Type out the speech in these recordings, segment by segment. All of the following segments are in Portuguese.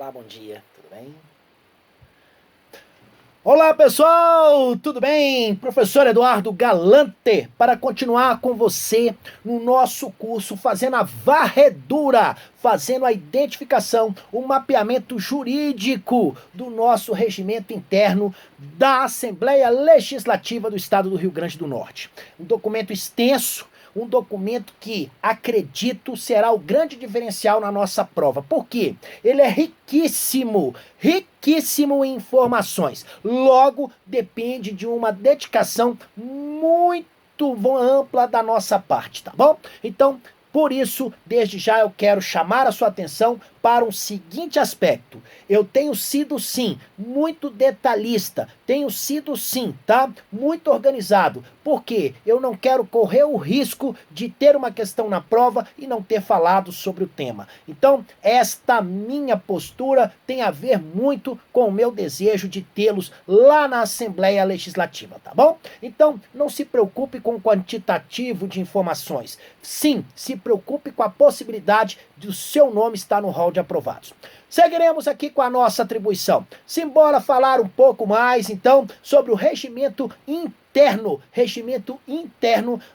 Olá, bom dia, tudo bem? Olá, pessoal, tudo bem? Professor Eduardo Galante, para continuar com você no nosso curso fazendo a varredura, fazendo a identificação, o mapeamento jurídico do nosso regimento interno da Assembleia Legislativa do Estado do Rio Grande do Norte. Um documento extenso, um documento que acredito será o grande diferencial na nossa prova. Por quê? Ele é riquíssimo, riquíssimo em informações. Logo, depende de uma dedicação muito ampla da nossa parte, tá bom? Então, por isso, desde já eu quero chamar a sua atenção para um seguinte aspecto. Eu tenho sido, sim, muito detalhista, tenho sido, sim, tá? Muito organizado, porque eu não quero correr o risco de ter uma questão na prova e não ter falado sobre o tema. Então, esta minha postura tem a ver muito com o meu desejo de tê-los lá na Assembleia Legislativa, tá bom? Então, não se preocupe com o quantitativo de informações. Sim, se preocupe com a possibilidade de o seu nome estar no hall de aprovados. Seguiremos aqui com a nossa atribuição. Simbora falar um pouco mais, então, sobre o regimento interno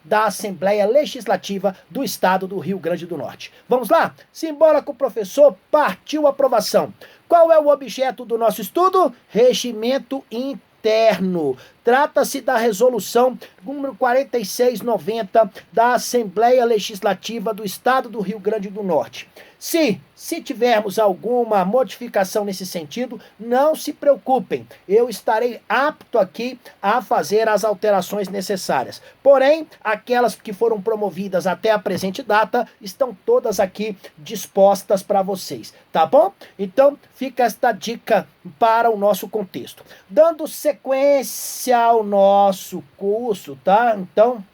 da Assembleia Legislativa do Estado do Rio Grande do Norte. Vamos lá? Simbora com o professor, partiu a aprovação. Qual é o objeto do nosso estudo? Regimento interno. Trata-se da resolução número 4690 da Assembleia Legislativa do Estado do Rio Grande do Norte. Se tivermos alguma modificação nesse sentido, não se preocupem, eu estarei apto aqui a fazer as alterações necessárias. Porém, aquelas que foram promovidas até a presente data estão todas aqui dispostas para vocês, tá bom? Então, fica esta dica para o nosso contexto. Dando sequência ao nosso curso, tá? Então,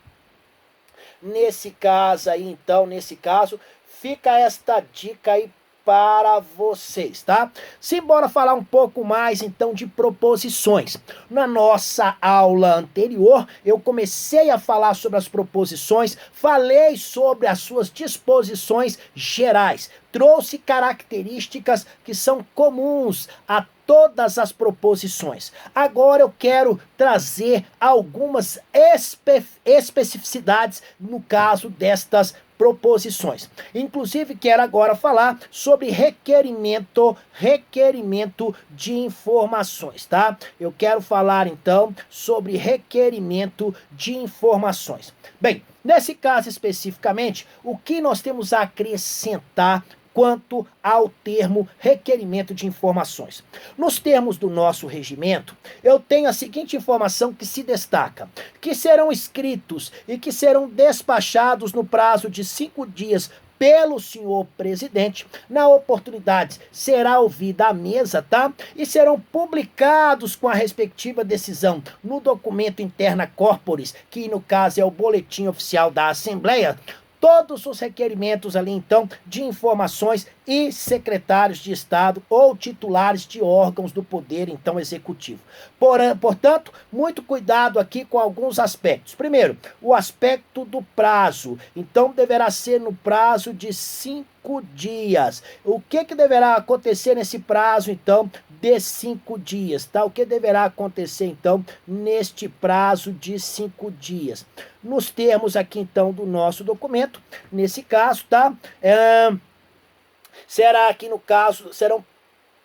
nesse caso, fica esta dica aí para vocês, tá? Simbora falar um pouco mais, então, de proposições. Na nossa aula anterior, eu comecei a falar sobre as proposições, falei sobre as suas disposições gerais, trouxe características que são comuns a todas as proposições. Agora eu quero trazer algumas especificidades no caso destas proposições. Inclusive, quero agora falar sobre requerimento de informações, tá? Eu quero falar, então, sobre requerimento de informações. Bem, nesse caso especificamente, o que nós temos a acrescentar quanto ao termo requerimento de informações? Nos termos do nosso regimento, eu tenho a seguinte informação que se destaca: que serão escritos e que serão despachados no prazo de 5 dias pelo senhor presidente. Na oportunidade, será ouvida a mesa, tá? E serão publicados com a respectiva decisão no documento interna corporis, que no caso é o boletim oficial da Assembleia, todos os requerimentos ali, então, de informações e secretários de Estado ou titulares de órgãos do Poder, então, Executivo. Portanto, muito cuidado aqui com alguns aspectos. Primeiro, o aspecto do prazo. Então, deverá ser no prazo de 5 dias. O que deverá acontecer nesse prazo, então, de 5 dias, tá? O que deverá acontecer, então, neste prazo de 5 dias? Nos termos aqui, então, do nosso documento, nesse caso, tá? Será que, no caso, serão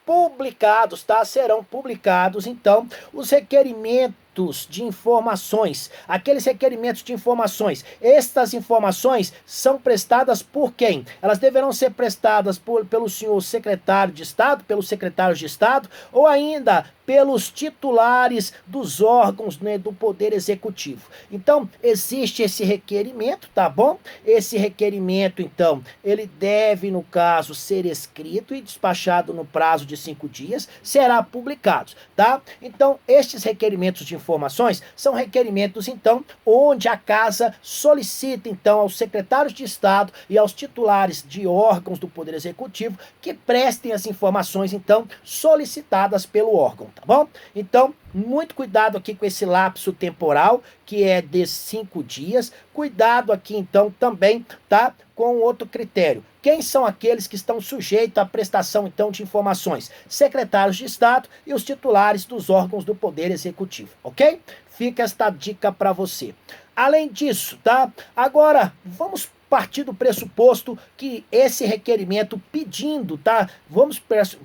publicados, tá? Serão publicados, então, os requerimentos de informações, aqueles requerimentos de informações. Estas informações são prestadas por quem? Elas deverão ser prestadas pelo senhor secretário de Estado, pelos secretários de Estado, ou ainda pelos titulares dos órgãos, né, do Poder Executivo. Então, existe esse requerimento, tá bom? Esse requerimento, então, ele deve, no caso, ser escrito e despachado no prazo de 5 dias, será publicado, tá? Então, estes requerimentos de informações são requerimentos, então, onde a Casa solicita, então, aos secretários de Estado e aos titulares de órgãos do Poder Executivo que prestem as informações, então, solicitadas pelo órgão, tá bom? Então, Muito cuidado aqui com esse lapso temporal, que é de 5 dias. Cuidado aqui, então, também, tá? Com outro critério. Quem são aqueles que estão sujeitos à prestação, então, de informações? Secretários de Estado e os titulares dos órgãos do Poder Executivo, ok? Fica esta dica para você. Além disso, tá? Agora, vamos partir do pressuposto que esse requerimento pedindo, tá? Vamos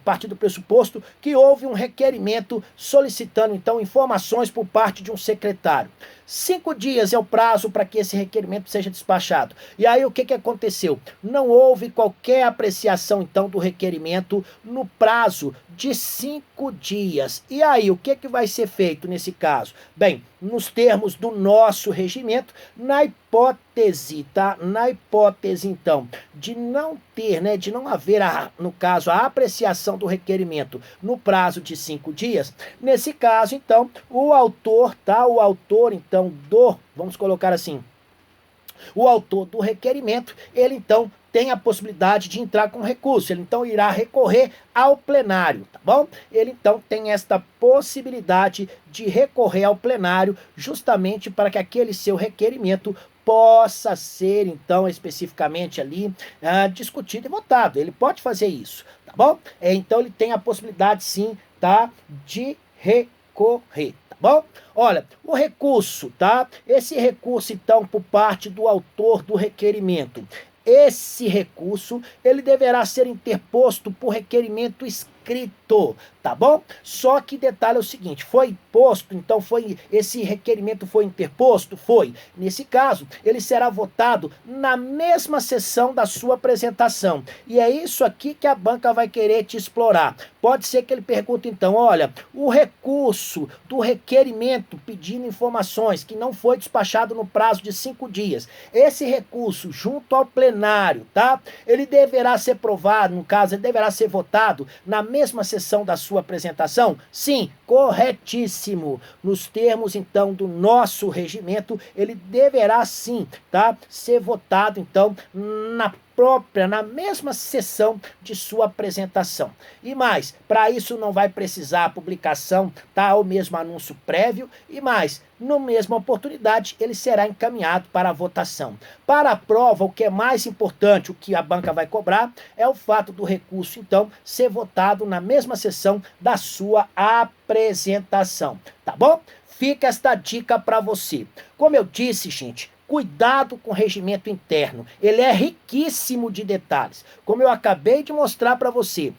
partir do pressuposto que houve um requerimento solicitando, então, informações por parte de um secretário. 5 dias é o prazo para que esse requerimento seja despachado. E aí o que aconteceu? Não houve qualquer apreciação, então, do requerimento no prazo de 5 dias. E aí, o que vai ser feito nesse caso? Bem, nos termos do nosso regimento, na hipótese, tá? Na hipótese, então, de não ter, né, de não haver, no caso, a apreciação do requerimento no prazo de 5 dias, nesse caso, então, o autor, tá? O autor, então, vamos colocar assim, o autor do requerimento, ele então tem a possibilidade de entrar com recurso, ele então irá recorrer ao plenário, tá bom? Ele então tem esta possibilidade de recorrer ao plenário justamente para que aquele seu requerimento possa ser, então, especificamente ali discutido e votado. Ele pode fazer isso, tá bom? Então ele tem a possibilidade, sim, tá, de recorrer. Bom, olha, o recurso, tá? Esse recurso, então, por parte do autor do requerimento, esse recurso, ele deverá ser interposto por requerimento escrito, tá bom? Só que detalhe é o seguinte, foi posto, então esse requerimento foi interposto? Foi. Nesse caso, ele será votado na mesma sessão da sua apresentação. E é isso aqui que a banca vai querer te explorar. Pode ser que ele pergunte então, olha, o recurso do requerimento pedindo informações que não foi despachado no prazo de 5 dias, esse recurso junto ao plenário, tá? Ele deverá ser provado, no caso, ele deverá ser votado na mesma sessão da sua apresentação? Sim, corretíssimo. Nos termos, então, do nosso regimento, ele deverá sim, tá? Ser votado, então, na mesma sessão de sua apresentação. E mais, para isso não vai precisar a publicação, tá? Ou mesmo anúncio prévio, e mais, na mesma oportunidade, ele será encaminhado para a votação. Para a prova, o que é mais importante, o que a banca vai cobrar, é o fato do recurso, então, ser votado na mesma sessão da sua apresentação, tá bom? Fica esta dica para você. Como eu disse, gente, cuidado com o regimento interno, ele é riquíssimo de detalhes. Como eu acabei de mostrar para você,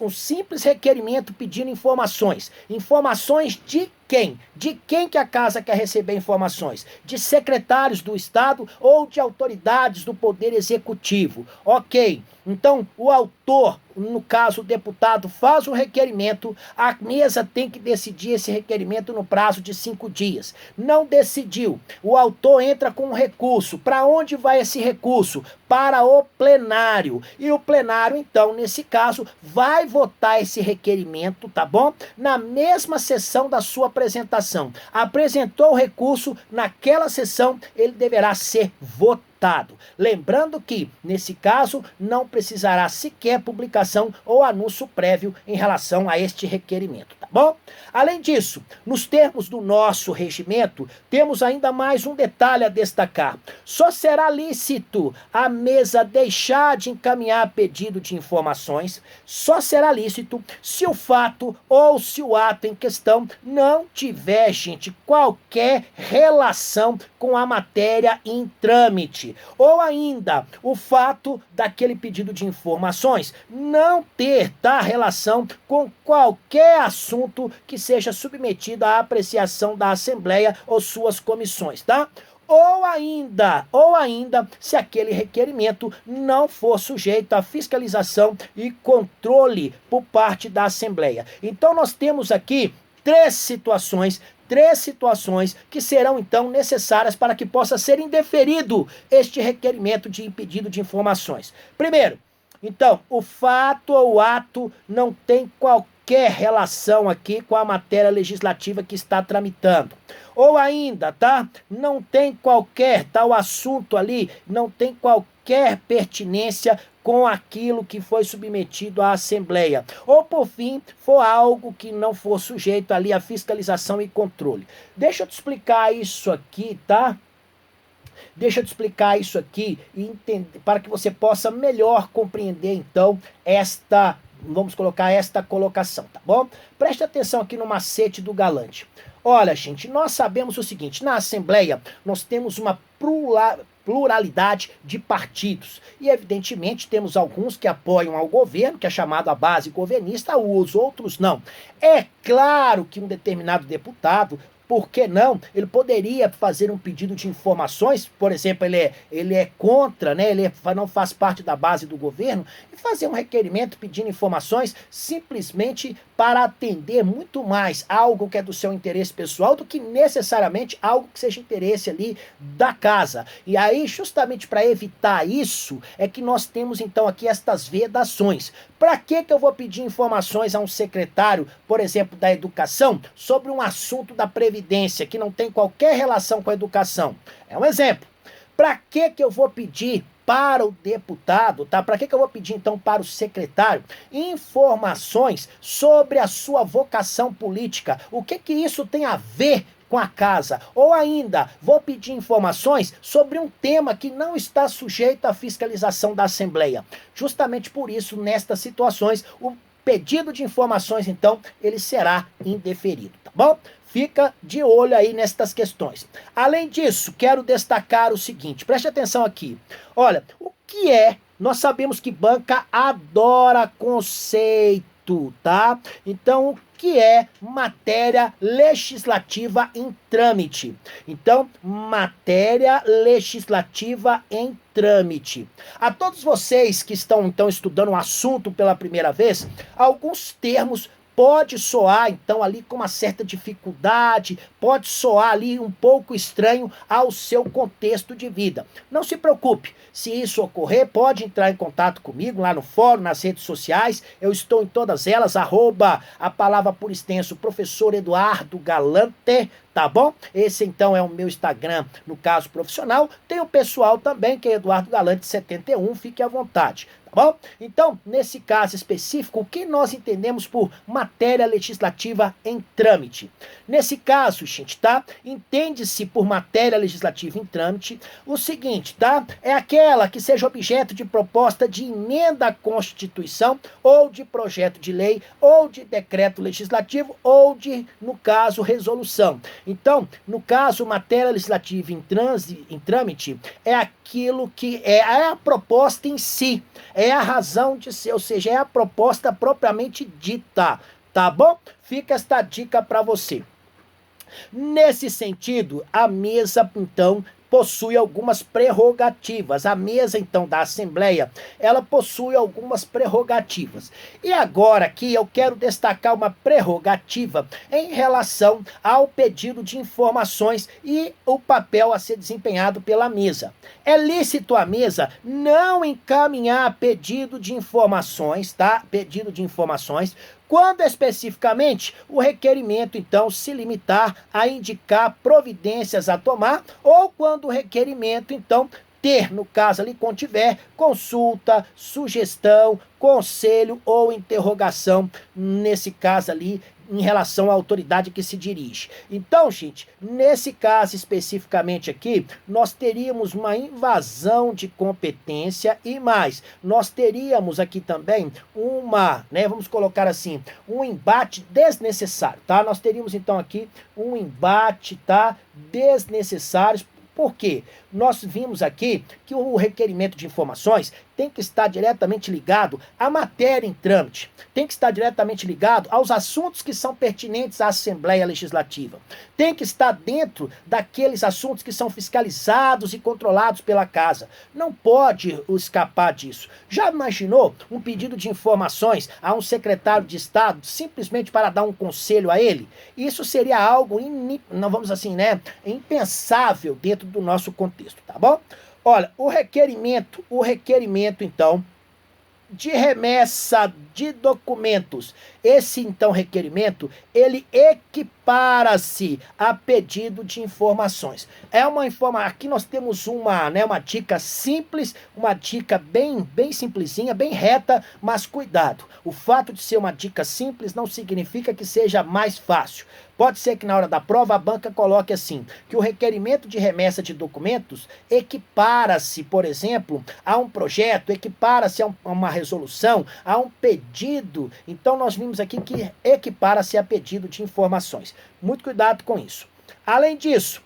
um simples requerimento pedindo informações. Informações de quem? De quem que a casa quer receber informações? De secretários do Estado ou de autoridades do Poder Executivo? Ok, então o autor, no caso o deputado, faz o requerimento, a mesa tem que decidir esse requerimento no prazo de 5 dias. Não decidiu, o autor entra com um recurso. Para onde vai esse recurso? Para o plenário. E o plenário, então, nesse caso, vai votar esse requerimento, tá bom? Na mesma sessão da sua apresentação. Apresentou o recurso, naquela sessão ele deverá ser votado. Lembrando que, nesse caso, não precisará sequer publicação ou anúncio prévio em relação a este requerimento, tá bom? Além disso, nos termos do nosso regimento, temos ainda mais um detalhe a destacar. Só será lícito a mesa deixar de encaminhar pedido de informações, só será lícito se o fato ou se o ato em questão não tiver, gente, qualquer relação com a matéria em trâmite, ou ainda o fato daquele pedido de informações não ter, tá, relação com qualquer assunto que seja submetido à apreciação da Assembleia ou suas comissões, tá? Ou ainda, se aquele requerimento não for sujeito à fiscalização e controle por parte da Assembleia. Então nós temos aqui três situações que serão então necessárias para que possa ser indeferido este requerimento de pedido de informações. Primeiro, então, o fato ou o ato não tem qualquer relação aqui com a matéria legislativa que está tramitando. Ou ainda, tá? Não tem qualquer tal assunto ali, não tem qualquer pertinência com aquilo que foi submetido à Assembleia. Ou, por fim, for algo que não for sujeito ali à fiscalização e controle. Deixa eu te explicar isso aqui, tá? Deixa eu te explicar isso aqui e entender, para que você possa melhor compreender, então, vamos colocar esta colocação, tá bom? Preste atenção aqui no macete do Galante. Olha, gente, nós sabemos o seguinte, na Assembleia nós temos uma pluralidade de partidos. E, evidentemente, temos alguns que apoiam ao governo, que é chamado a base governista, os outros não. É claro que um determinado deputado, por que não? Ele poderia fazer um pedido de informações, por exemplo, ele é contra, né? Não faz parte da base do governo, e fazer um requerimento pedindo informações simplesmente para atender muito mais algo que é do seu interesse pessoal do que necessariamente algo que seja interesse ali da casa. E aí, justamente para evitar isso, é que nós temos então aqui estas vedações. Para que eu vou pedir informações a um secretário, por exemplo, da educação, sobre um assunto da previdência que não tem qualquer relação com a educação? É um exemplo. Para que eu vou pedir para o deputado, tá? Para que eu vou pedir então para o secretário informações sobre a sua vocação política? O que isso tem a ver com a casa? Ou ainda, vou pedir informações sobre um tema que não está sujeito à fiscalização da Assembleia. Justamente por isso, nestas situações, o pedido de informações, então, ele será indeferido, tá bom? Fica de olho aí nestas questões. Além disso, quero destacar o seguinte, preste atenção aqui. Olha, o que é? Nós sabemos que banca adora conceito, tá? Então, o que é matéria legislativa em trâmite? Então, matéria legislativa em trâmite. A todos vocês que estão, então, estudando o assunto pela primeira vez, alguns termos pode soar, então, ali com uma certa dificuldade, pode soar ali um pouco estranho ao seu contexto de vida. Não se preocupe, se isso ocorrer, pode entrar em contato comigo lá no fórum, nas redes sociais, eu estou em todas elas, @ a palavra por extenso, professor Eduardo Galante, tá bom? Esse então é o meu Instagram, no caso profissional. Tem o pessoal também, que é Eduardo Galante 71, fique à vontade. Bom, então, nesse caso específico, o que nós entendemos por matéria legislativa em trâmite? Nesse caso, gente, tá? Entende-se por matéria legislativa em trâmite o seguinte, tá? É aquela que seja objeto de proposta de emenda à Constituição, ou de projeto de lei, ou de decreto legislativo, ou de, no caso, resolução. Então, no caso, matéria legislativa em trâmite é aquilo que é a proposta em si, é a razão de ser, ou seja, é a proposta propriamente dita, tá bom? Fica esta dica para você. Nesse sentido, a mesa, então, possui algumas prerrogativas. A mesa, então, da Assembleia, ela possui algumas prerrogativas. E agora aqui eu quero destacar uma prerrogativa em relação ao pedido de informações e o papel a ser desempenhado pela mesa. É lícito a mesa não encaminhar pedido de informações, tá? Pedido de informações, quando especificamente o requerimento, então, se limitar a indicar providências a tomar, ou quando o requerimento, então, ter, no caso ali, contiver consulta, sugestão, conselho ou interrogação, nesse caso ali, em relação à autoridade que se dirige. Então, gente, nesse caso especificamente aqui, nós teríamos uma invasão de competência e mais, nós teríamos aqui também vamos colocar assim, um embate desnecessário, tá? Nós teríamos então aqui um embate, tá? Desnecessário. Por quê? Nós vimos aqui que o requerimento de informações tem que estar diretamente ligado à matéria em trâmite, tem que estar diretamente ligado aos assuntos que são pertinentes à Assembleia Legislativa, tem que estar dentro daqueles assuntos que são fiscalizados e controlados pela Casa. Não pode escapar disso. Já imaginou um pedido de informações a um secretário de Estado simplesmente para dar um conselho a ele? Isso seria algo, não vamos assim, né, impensável dentro do nosso contexto, tá bom? Olha, o requerimento, então, de remessa de documentos. Esse, então, requerimento, ele equipara-se a pedido de informações. Aqui nós temos uma dica simples, uma dica bem simplesinha, bem reta, mas cuidado. O fato de ser uma dica simples não significa que seja mais fácil. Pode ser que na hora da prova a banca coloque assim, que o requerimento de remessa de documentos equipara-se, por exemplo, a um projeto, equipara-se a uma resolução, a um pedido. Então nós vimos aqui que equipara-se a pedido de informações. Muito cuidado com isso. Além disso,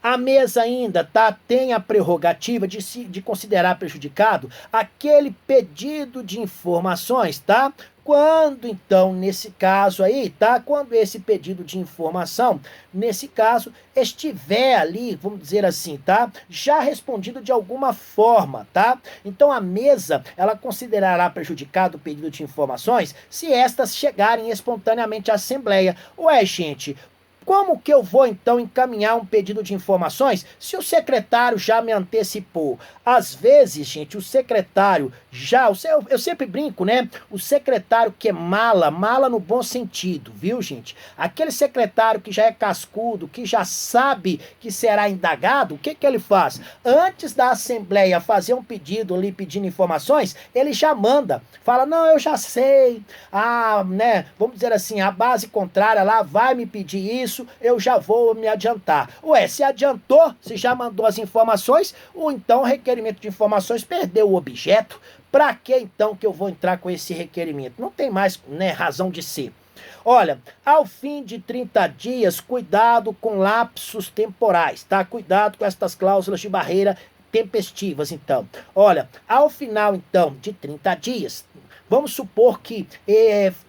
a mesa ainda tem a prerrogativa de considerar prejudicado aquele pedido de informações, tá? Quando, então, nesse caso aí, tá? Quando esse pedido de informação, nesse caso, estiver ali, vamos dizer assim, tá? Já respondido de alguma forma, tá? Então, a mesa, ela considerará prejudicado o pedido de informações se estas chegarem espontaneamente à Assembleia. Ué, gente, como que eu vou, então, encaminhar um pedido de informações se o secretário já me antecipou? Às vezes, gente, o secretário eu sempre brinco, né? O secretário que é mala no bom sentido, viu, gente? Aquele secretário que já é cascudo, que já sabe que será indagado, o que que ele faz? Antes da Assembleia fazer um pedido ali, pedindo informações, ele já manda. Fala, não, eu já sei. Né? Vamos dizer assim, a base contrária lá vai me pedir isso, eu já vou me adiantar. Ué, se adiantou, se já mandou as informações, ou então o requerimento de informações perdeu o objeto. Para que então que eu vou entrar com esse requerimento? Não tem mais, né, razão de ser. Olha, ao fim de 30 dias, cuidado com lapsos temporais, tá? Cuidado com estas cláusulas de barreira tempestivas, então. Olha, ao final, então, de 30 dias, vamos supor que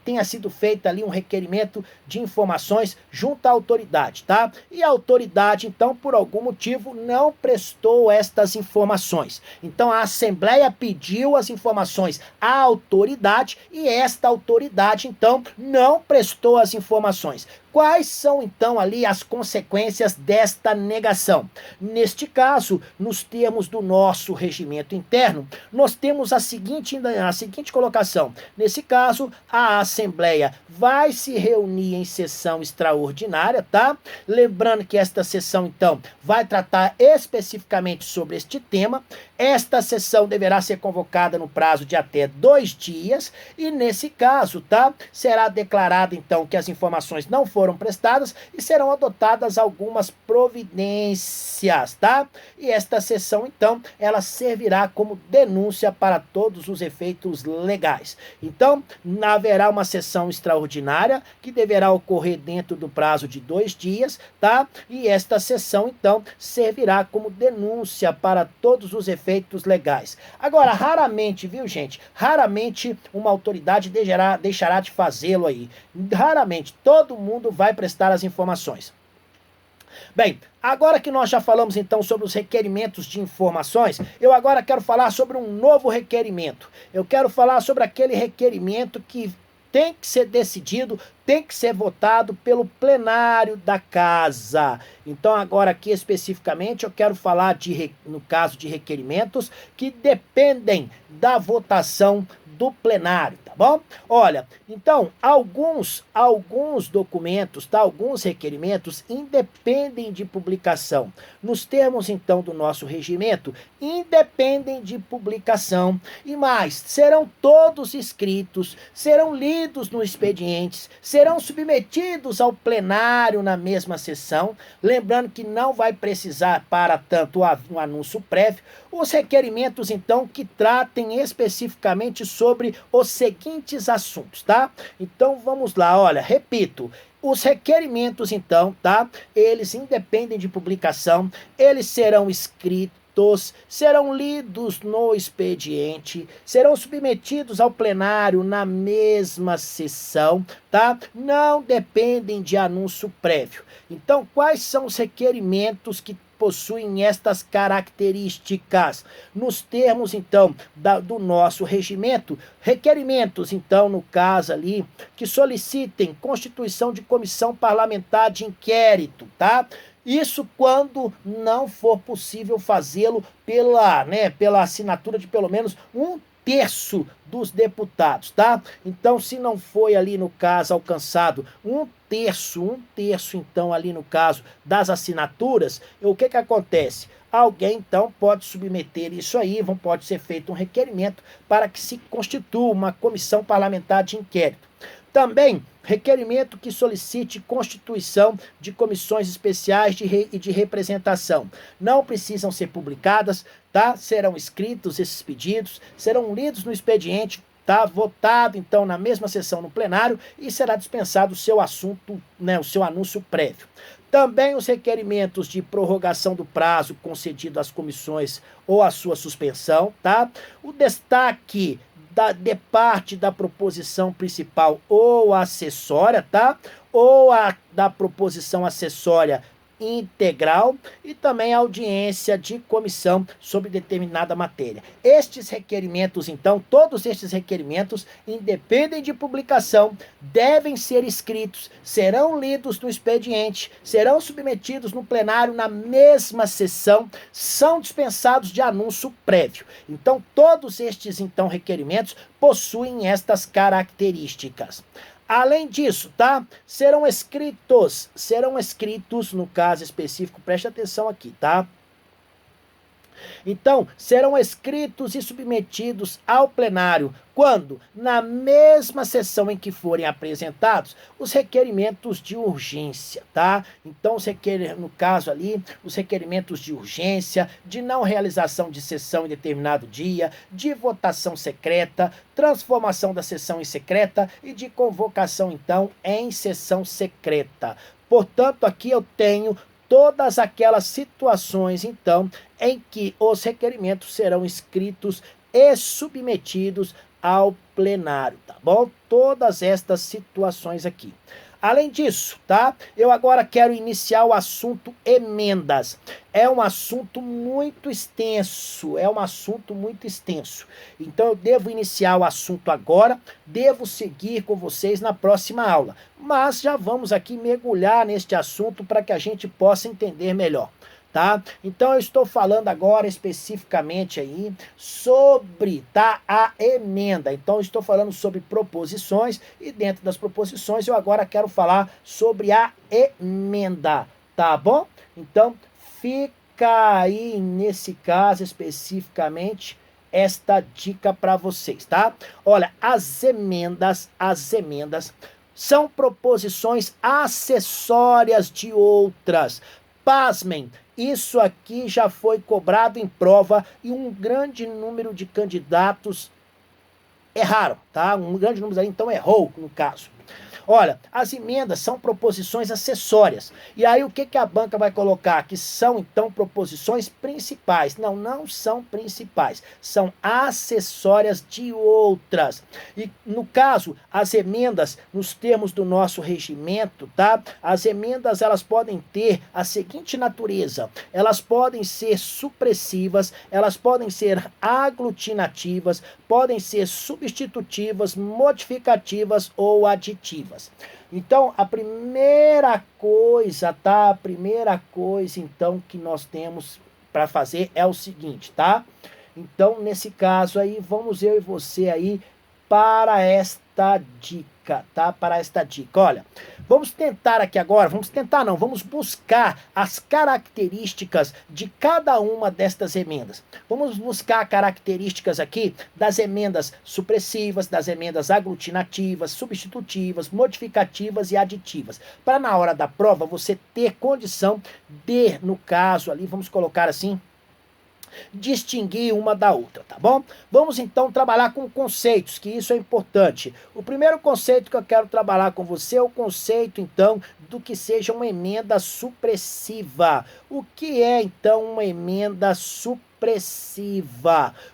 tenha sido feito ali um requerimento de informações junto à autoridade, tá? E a autoridade, então, por algum motivo, não prestou estas informações. Então, a Assembleia pediu as informações à autoridade e esta autoridade, então, não prestou as informações. Quais são, então, ali as consequências desta negação? Neste caso, nos termos do nosso regimento interno, nós temos a seguinte colocação. Nesse caso, a Assembleia vai se reunir em sessão extraordinária, tá? Lembrando que esta sessão, então, vai tratar especificamente sobre este tema. Esta sessão deverá ser convocada no prazo de até 2 dias e, nesse caso, tá? Será declarado, então, que as informações não foram prestadas e serão adotadas algumas providências, tá? E esta sessão, então, ela servirá como denúncia para todos os efeitos legais. Então, haverá uma sessão extraordinária que deverá ocorrer dentro do prazo de 2 dias, tá? E esta sessão, então, servirá como denúncia para todos os efeitos legais. Agora, raramente, viu, gente? Raramente uma autoridade deixará de fazê-lo aí. Raramente, todo mundo vai prestar as informações. Bem, agora que nós já falamos então sobre os requerimentos de informações, eu agora quero falar sobre um novo requerimento. Eu quero falar sobre aquele requerimento que tem que ser decidido, tem que ser votado pelo plenário da casa. Então, agora aqui especificamente, eu quero falar no caso de requerimentos que dependem da votação do plenário, tá bom? Olha, então, alguns documentos, tá? Alguns requerimentos independem de publicação. Nos termos, então, do nosso regimento, independem de publicação. E mais, serão todos escritos, serão lidos no expedientes, serão submetidos ao plenário na mesma sessão, lembrando que não vai precisar para tanto um anúncio prévio, os requerimentos, então, que tratem especificamente sobre os seguintes assuntos, tá? Então, vamos lá, olha, repito, os requerimentos, então, tá? Eles independem de publicação, eles serão escritos, serão lidos no expediente, serão submetidos ao plenário na mesma sessão, tá? Não dependem de anúncio prévio. Então, quais são os requerimentos que possuem estas características? Nos termos, então, do nosso regimento, requerimentos, então, no caso ali, que solicitem constituição de comissão parlamentar de inquérito, tá? Isso quando não for possível fazê-lo pela assinatura de pelo menos um terço dos deputados, tá? Então, se não foi ali no caso alcançado um terço, então ali no caso das assinaturas, o que acontece? Alguém então pode submeter isso aí, pode ser feito um requerimento para que se constitua uma comissão parlamentar de inquérito. Também, requerimento que solicite constituição de comissões especiais de representação. Não precisam ser publicadas, tá? Serão escritos esses pedidos, serão lidos no expediente, tá? Votado, então, na mesma sessão no plenário e será dispensado o seu assunto, né, o seu anúncio prévio. Também os requerimentos de prorrogação do prazo concedido às comissões ou a sua suspensão, tá? O destaque de parte da proposição principal ou acessória, tá? Ou da proposição acessória integral e também a audiência de comissão sobre determinada matéria. Estes requerimentos, então, todos estes requerimentos, independem de publicação, devem ser escritos, serão lidos no expediente, serão submetidos no plenário na mesma sessão, são dispensados de anúncio prévio. Então, todos estes, então, requerimentos possuem estas características. Além disso, tá? Serão escritos, no caso específico, preste atenção aqui, tá? Então, serão escritos e submetidos ao plenário quando, na mesma sessão em que forem apresentados, os requerimentos de urgência, tá? Então, no caso ali, os requerimentos de urgência, de não realização de sessão em determinado dia, de votação secreta, transformação da sessão em secreta e de convocação, então, em sessão secreta. Portanto, aqui eu tenho todas aquelas situações, então, em que os requerimentos serão escritos e submetidos ao plenário, tá bom? Todas estas situações aqui. Além disso, tá? Eu agora quero iniciar o assunto emendas. É um assunto muito extenso, Então eu devo iniciar o assunto agora, devo seguir com vocês na próxima aula. Mas já vamos aqui mergulhar neste assunto para que a gente possa entender melhor. Tá? Então eu estou falando agora especificamente aí sobre, tá, a emenda. Então eu estou falando sobre proposições e dentro das proposições eu agora quero falar sobre a emenda, tá bom? Então fica aí nesse caso especificamente esta dica para vocês, tá? Olha, as emendas são proposições acessórias de outras. Pasmem, isso aqui já foi cobrado em prova e um grande número de candidatos erraram, tá? Um grande número aí, então, errou no caso. Olha, as emendas são proposições acessórias. E aí o que a banca vai colocar? Que são, então, proposições principais. Não, não são principais. São acessórias de outras. E, no caso, as emendas, nos termos do nosso regimento, tá? As emendas, elas podem ter a seguinte natureza. Elas podem ser supressivas, elas podem ser aglutinativas, podem ser substitutivas, modificativas ou aditivas. Então, a primeira coisa, tá? A primeira coisa, então, que nós temos para fazer é o seguinte, tá? Então, nesse caso aí, vamos eu e você aí para esta dica, tá? Para esta dica. Olha, vamos tentar aqui agora, vamos buscar as características de cada uma destas emendas. Vamos buscar características aqui das emendas supressivas, das emendas aglutinativas, substitutivas, modificativas e aditivas. Para na hora da prova você ter condição de, no caso ali, vamos colocar assim, distinguir uma da outra, tá bom? Vamos então trabalhar com conceitos, que isso é importante. O primeiro conceito que eu quero trabalhar com você é o conceito, então, do que seja uma emenda supressiva. O que é, então, uma emenda supressiva?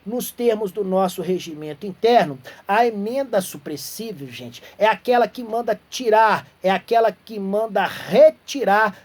Nos termos do nosso regimento interno, a emenda supressiva, gente, é aquela que manda tirar, é aquela que manda retirar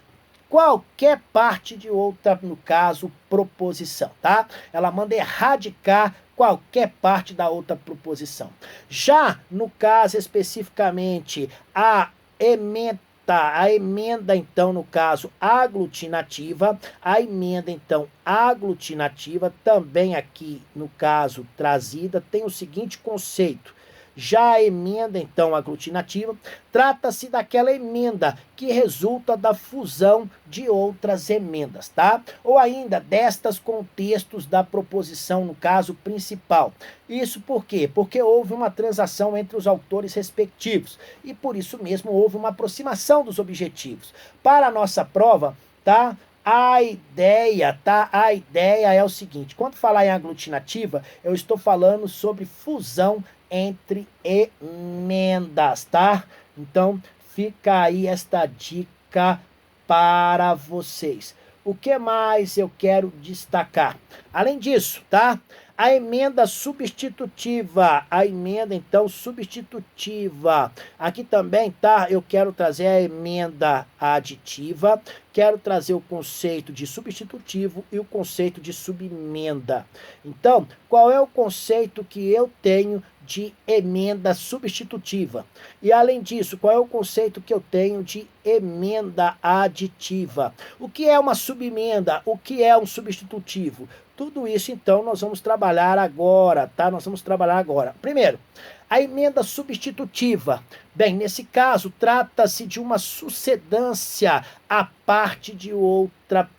qualquer parte de outra, no caso, proposição, tá? Ela manda erradicar qualquer parte da outra proposição. Já, no caso especificamente, a emenda Tá, a emenda, então, no caso, aglutinativa, a emenda, então, aglutinativa, também aqui, no caso, trazida, tem o seguinte conceito. Já a emenda, então, aglutinativa, trata-se daquela emenda que resulta da fusão de outras emendas, tá? Ou ainda destas contextos da proposição, no caso principal. Isso por quê? Porque houve uma transação entre os autores respectivos e por isso mesmo houve uma aproximação dos objetivos. Para a nossa prova, tá? A ideia, tá? A ideia é o seguinte, quando falar em aglutinativa, eu estou falando sobre fusão entre emendas, tá? Então, fica aí esta dica para vocês. O que mais eu quero destacar? Além disso, tá? A emenda substitutiva, a emenda, então, substitutiva. Aqui também, tá? Eu quero trazer a emenda aditiva, quero trazer o conceito de substitutivo e o conceito de subemenda. Então, qual é o conceito que eu tenho de emenda substitutiva? E além disso, qual é o conceito que eu tenho de emenda aditiva? O que é uma subemenda? O que é um substitutivo? Tudo isso, então, nós vamos trabalhar agora, tá? Nós vamos trabalhar agora. Primeiro, a emenda substitutiva. Bem, nesse caso, trata-se de uma sucedância à parte de outra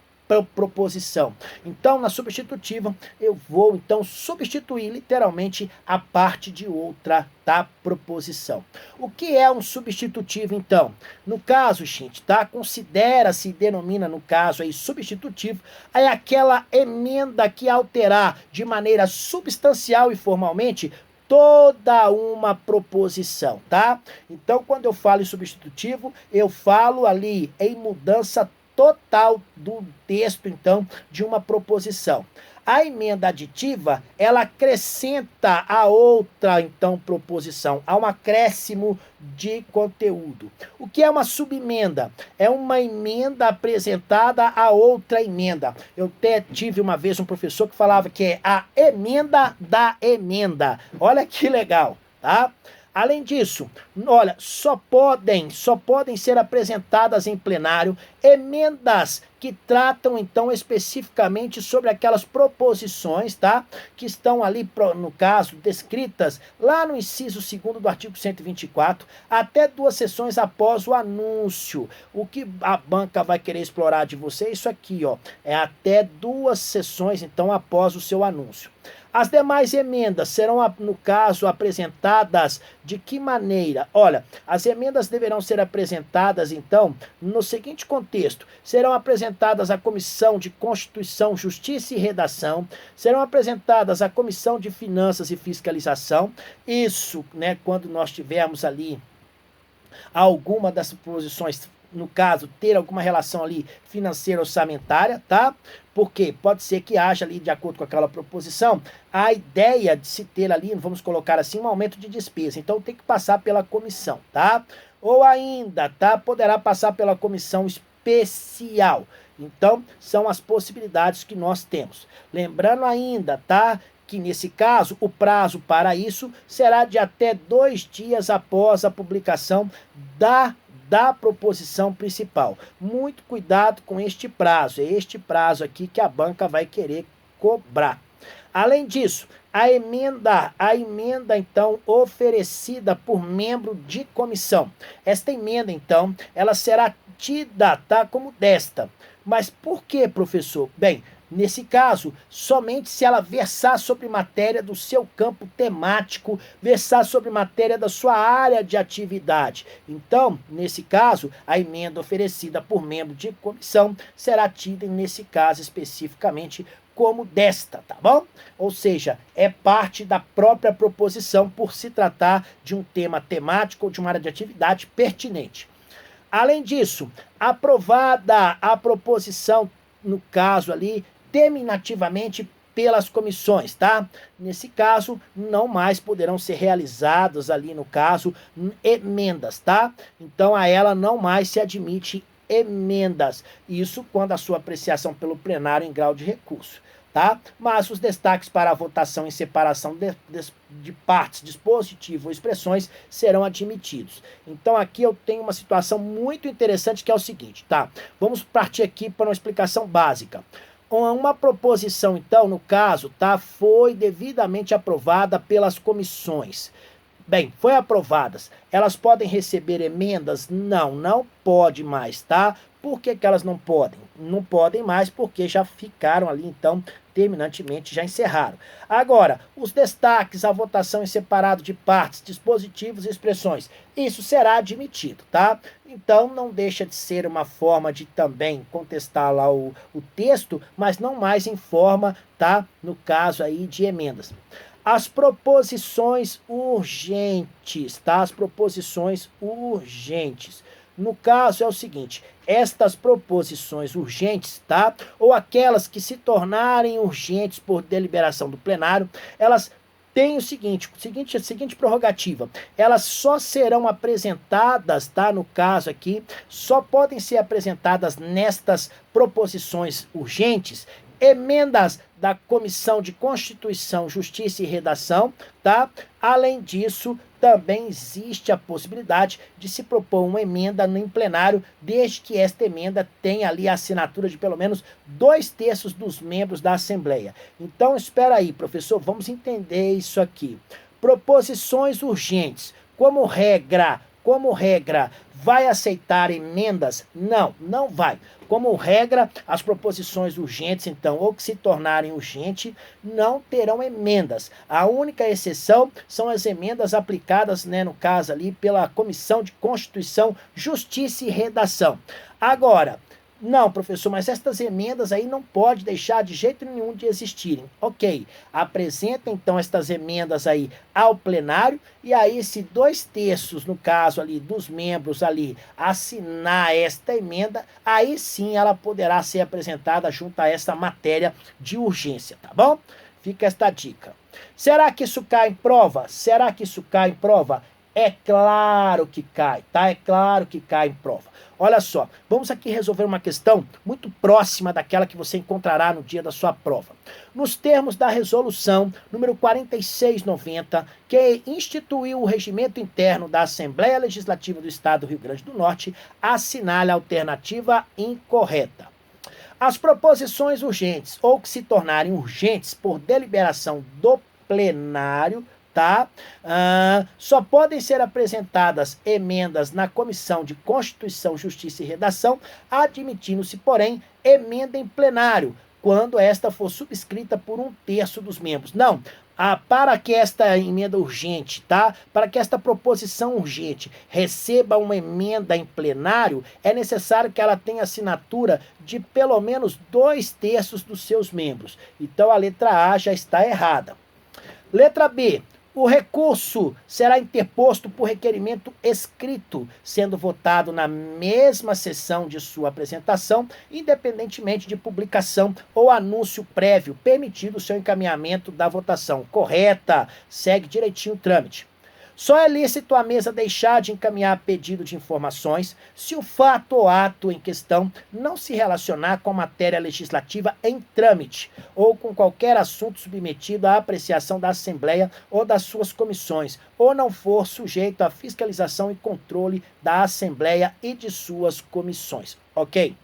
proposição. Então, na substitutiva, eu vou, então, substituir literalmente a parte de outra da proposição. O que é um substitutivo, então? No caso, gente, tá? Considera-se, denomina, no caso aí, substitutivo, é aquela emenda que alterar de maneira substancial e formalmente toda uma proposição, tá? Então, quando eu falo em substitutivo, eu falo ali em mudança total do texto, então, de uma proposição. A emenda aditiva, ela acrescenta a outra, então, proposição, há um acréscimo de conteúdo. O que é uma subemenda? É uma emenda apresentada a outra emenda. Eu até tive uma vez um professor que falava que é a emenda da emenda. Olha que legal, tá? Além disso, olha, só podem ser apresentadas em plenário emendas que tratam, então, especificamente sobre aquelas proposições, tá? Que estão ali, no caso, descritas lá no inciso 2º do artigo 124, até 2 sessões após o anúncio. O que a banca vai querer explorar de você é isso aqui, ó. É até 2 sessões, então, após o seu anúncio. As demais emendas serão, no caso, apresentadas de que maneira? Olha, as emendas deverão ser apresentadas, então, no seguinte contexto. Serão apresentadas à Comissão de Constituição, Justiça e Redação, serão apresentadas à Comissão de Finanças e Fiscalização, isso, né, quando nós tivermos ali alguma das proposições, no caso, ter alguma relação ali financeira orçamentária, tá? Porque pode ser que haja ali, de acordo com aquela proposição, a ideia de se ter ali, vamos colocar assim, um aumento de despesa. Então tem que passar pela comissão, tá? Ou ainda, tá? Poderá passar pela comissão especial. Então, são as possibilidades que nós temos. Lembrando ainda, tá? Que nesse caso, o prazo para isso será de até 2 dias após a publicação da proposição principal. Muito cuidado com este prazo, é este prazo aqui que a banca vai querer cobrar. Além disso, a emenda então oferecida por membro de comissão. Esta emenda então, ela será tida, tá, como desta. Mas por que, professor? Bem, nesse caso, somente se ela versar sobre matéria do seu campo temático, versar sobre matéria da sua área de atividade. Então, nesse caso, a emenda oferecida por membro de comissão será tida, nesse caso especificamente, como desta, tá bom? Ou seja, é parte da própria proposição por se tratar de um tema temático ou de uma área de atividade pertinente. Além disso, aprovada a proposição, no caso ali, terminativamente pelas comissões, tá? Nesse caso, não mais poderão ser realizadas ali, no caso, emendas, tá? Então, a ela não mais se admite emendas. Isso quando a sua apreciação pelo plenário em grau de recurso. tá? Mas os destaques para a votação em separação de partes, dispositivo ou expressões serão admitidos. Então aqui eu tenho uma situação muito interessante que é o seguinte, tá? Vamos partir aqui para uma explicação básica. Uma proposição, então, no caso, tá, foi devidamente aprovada pelas comissões. Bem, foi aprovadas. Elas podem receber emendas? Não, não pode mais, tá? Por que que elas não podem? Não podem mais porque já ficaram ali, então, terminantemente, já encerraram. Agora, os destaques, a votação em separado de partes, dispositivos e expressões, isso será admitido, tá? Então, não deixa de ser uma forma de também contestar lá o texto, mas não mais em forma, tá? No caso aí de emendas. As proposições urgentes, tá? As proposições urgentes. No caso é o seguinte, estas proposições urgentes, tá? Ou aquelas que se tornarem urgentes por deliberação do plenário, elas têm a seguinte prerrogativa. Elas só serão apresentadas, tá? No caso aqui, só podem ser apresentadas nestas proposições urgentes emendas da Comissão de Constituição, Justiça e Redação, tá? Além disso, também existe a possibilidade de se propor uma emenda em plenário, desde que esta emenda tenha ali a assinatura de pelo menos 2/3 dos membros da Assembleia. Então, espera aí, professor, vamos entender isso aqui. Proposições urgentes, como regra, vai aceitar emendas? Não, não vai. Como regra, as proposições urgentes, então, ou que se tornarem urgentes, não terão emendas. A única exceção são as emendas aplicadas, né, no caso ali, pela Comissão de Constituição, Justiça e Redação. Agora, não, professor, mas estas emendas aí não pode deixar de jeito nenhum de existirem. Ok, apresenta então estas emendas aí ao plenário e aí se 2/3, no caso ali, dos membros ali assinar esta emenda, aí sim ela poderá ser apresentada junto a essa matéria de urgência, tá bom? Fica esta dica. Será que isso cai em prova? Será que isso cai em prova? É claro que cai, tá? É claro que cai em prova. Olha só, vamos aqui resolver uma questão muito próxima daquela que você encontrará no dia da sua prova. Nos termos da resolução número 4690, que instituiu o regimento interno da Assembleia Legislativa do Estado do Rio Grande do Norte, assinale a alternativa incorreta. As proposições urgentes ou que se tornarem urgentes por deliberação do plenário, tá? Só podem ser apresentadas emendas na Comissão de Constituição, Justiça e Redação, admitindo-se, porém, emenda em plenário, quando esta for subscrita por 1/3 dos membros. Não, para que esta emenda urgente, tá? Para que esta proposição urgente receba uma emenda em plenário, é necessário que ela tenha assinatura de pelo menos 2/3 dos seus membros. Então a letra A já está errada. Letra B. O recurso será interposto por requerimento escrito, sendo votado na mesma sessão de sua apresentação, independentemente de publicação ou anúncio prévio, permitido o seu encaminhamento da votação. Correta, segue direitinho o trâmite. Só é lícito a mesa deixar de encaminhar pedido de informações se o fato ou ato em questão não se relacionar com a matéria legislativa em trâmite ou com qualquer assunto submetido à apreciação da Assembleia ou das suas comissões, ou não for sujeito à fiscalização e controle da Assembleia e de suas comissões. Ok?